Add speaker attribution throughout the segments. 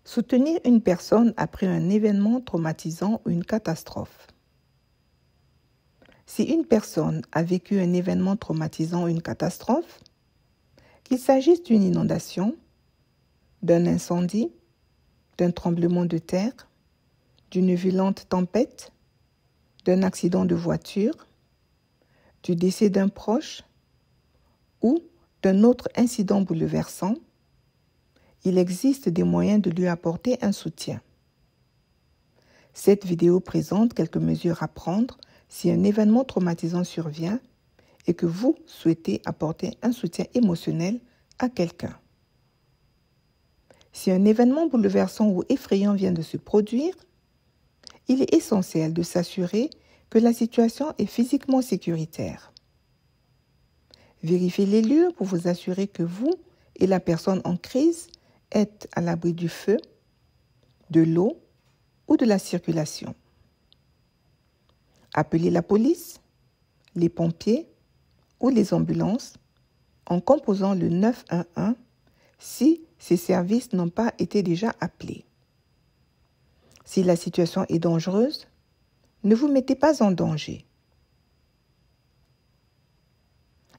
Speaker 1: Soutenir une personne après un événement traumatisant ou une catastrophe. Si une personne a vécu un événement traumatisant ou une catastrophe, qu'il s'agisse d'une inondation, d'un incendie, d'un tremblement de terre, d'une violente tempête, d'un accident de voiture, du décès d'un proche ou d'un autre incident bouleversant, il existe des moyens de lui apporter un soutien. Cette vidéo présente quelques mesures à prendre si un événement traumatisant survient et que vous souhaitez apporter un soutien émotionnel à quelqu'un. Si un événement bouleversant ou effrayant vient de se produire, il est essentiel de s'assurer que la situation est physiquement sécuritaire. Vérifiez les lieux pour vous assurer que vous et la personne en crise êtes à l'abri du feu, de l'eau ou de la circulation. Appelez la police, les pompiers ou les ambulances en composant le 911 si ces services n'ont pas été déjà appelés. Si la situation est dangereuse, ne vous mettez pas en danger.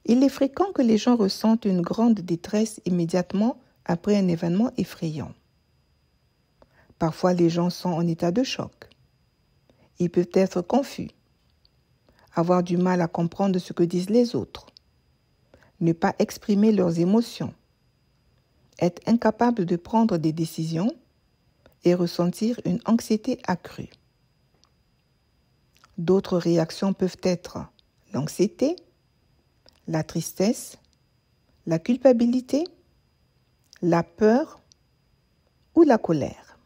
Speaker 1: Il est fréquent que les gens ressentent une grande détresse immédiatement après un événement effrayant. Parfois, les gens sont en état de choc. Ils peuvent être confus, avoir du mal à comprendre ce que disent les autres, ne pas exprimer leurs émotions, être incapables de prendre des décisions et ressentir une anxiété accrue. D'autres réactions peuvent être l'anxiété, la tristesse, la culpabilité, la peur ou la colère.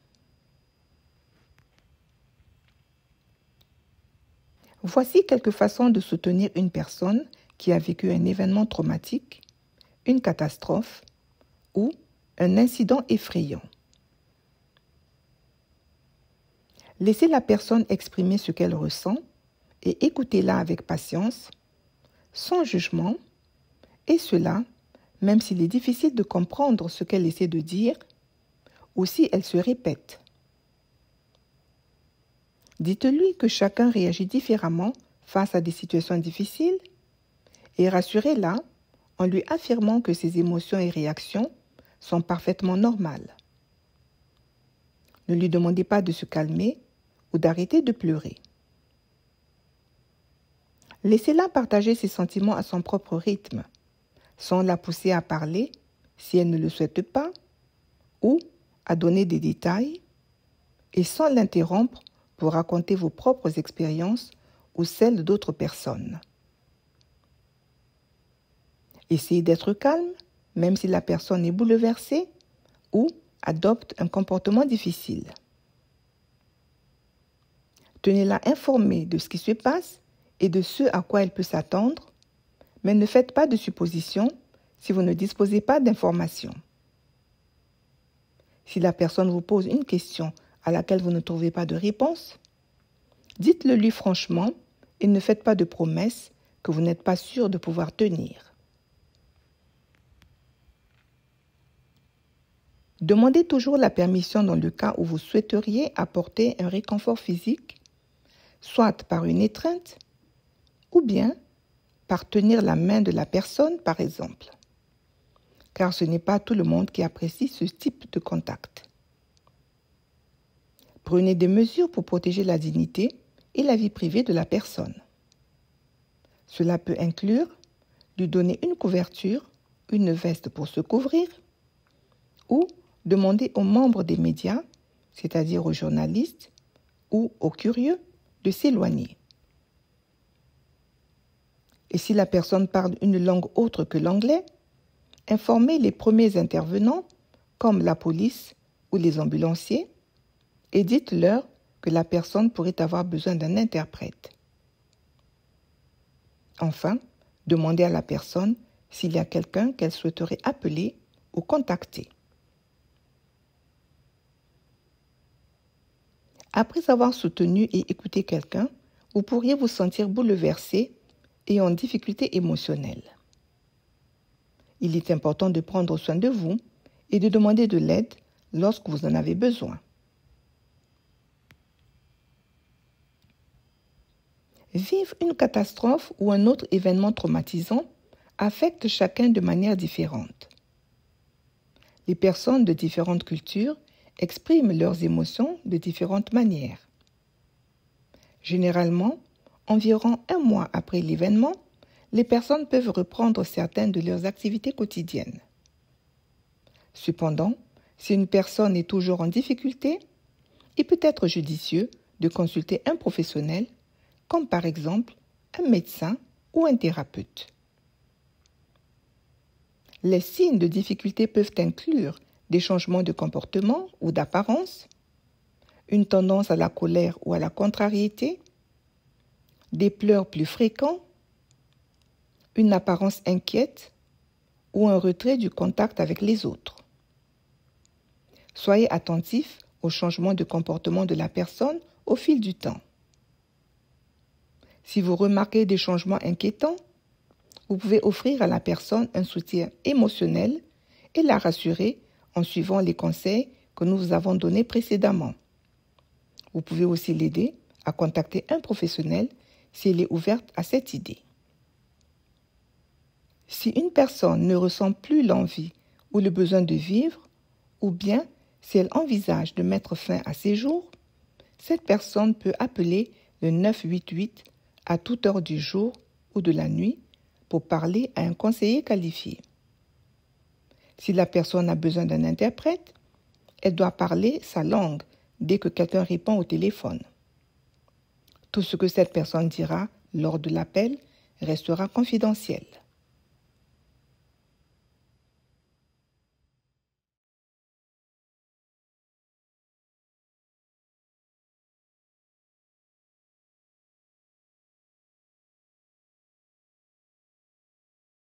Speaker 1: Voici quelques façons de soutenir une personne qui a vécu un événement traumatique, une catastrophe ou un incident effrayant. Laissez la personne exprimer ce qu'elle ressent et écoutez-la avec patience, sans jugement, et cela, même s'il est difficile de comprendre ce qu'elle essaie de dire ou si elle se répète. Dites-lui que chacun réagit différemment face à des situations difficiles et rassurez-la en lui affirmant que ses émotions et réactions sont parfaitement normales. Ne lui demandez pas de se calmer ou d'arrêter de pleurer. Laissez-la partager ses sentiments à son propre rythme, sans la pousser à parler si elle ne le souhaite pas ou à donner des détails et sans l'interrompre pour raconter vos propres expériences ou celles d'autres personnes. Essayez d'être calme, même si la personne est bouleversée ou adopte un comportement difficile. Tenez-la informée de ce qui se passe et de ce à quoi elle peut s'attendre, mais ne faites pas de suppositions si vous ne disposez pas d'informations. Si la personne vous pose une question à laquelle vous ne trouvez pas de réponse, dites-le lui franchement et ne faites pas de promesses que vous n'êtes pas sûr de pouvoir tenir. Demandez toujours la permission dans le cas où vous souhaiteriez apporter un réconfort physique, soit par une étreinte ou bien par tenir la main de la personne, par exemple. Car ce n'est pas tout le monde qui apprécie ce type de contact. Prenez des mesures pour protéger la dignité et la vie privée de la personne. Cela peut inclure lui donner une couverture, une veste pour se couvrir, ou demander aux membres des médias, c'est-à-dire aux journalistes ou aux curieux, de s'éloigner. Et si la personne parle une langue autre que l'anglais, informez les premiers intervenants, comme la police ou les ambulanciers, et dites-leur que la personne pourrait avoir besoin d'un interprète. Enfin, demandez à la personne s'il y a quelqu'un qu'elle souhaiterait appeler ou contacter. Après avoir soutenu et écouté quelqu'un, vous pourriez vous sentir bouleversé et en difficulté émotionnelle. Il est important de prendre soin de vous et de demander de l'aide lorsque vous en avez besoin. Vivre une catastrophe ou un autre événement traumatisant affecte chacun de manière différente. Les personnes de différentes cultures expriment leurs émotions de différentes manières. Généralement, environ un mois après l'événement, les personnes peuvent reprendre certaines de leurs activités quotidiennes. Cependant, si une personne est toujours en difficulté, il peut être judicieux de consulter un professionnel, comme par exemple un médecin ou un thérapeute. Les signes de difficulté peuvent inclure des changements de comportement ou d'apparence, une tendance à la colère ou à la contrariété, des pleurs plus fréquents, une apparence inquiète ou un retrait du contact avec les autres. Soyez attentif aux changements de comportement de la personne au fil du temps. Si vous remarquez des changements inquiétants, vous pouvez offrir à la personne un soutien émotionnel et la rassurer en suivant les conseils que nous vous avons donnés précédemment. Vous pouvez aussi l'aider à contacter un professionnel si elle est ouverte à cette idée. Si une personne ne ressent plus l'envie ou le besoin de vivre, ou bien si elle envisage de mettre fin à ses jours, cette personne peut appeler le 988 à toute heure du jour ou de la nuit pour parler à un conseiller qualifié. Si la personne a besoin d'un interprète, elle doit parler sa langue dès que quelqu'un répond au téléphone. Tout ce que cette personne dira lors de l'appel restera confidentiel.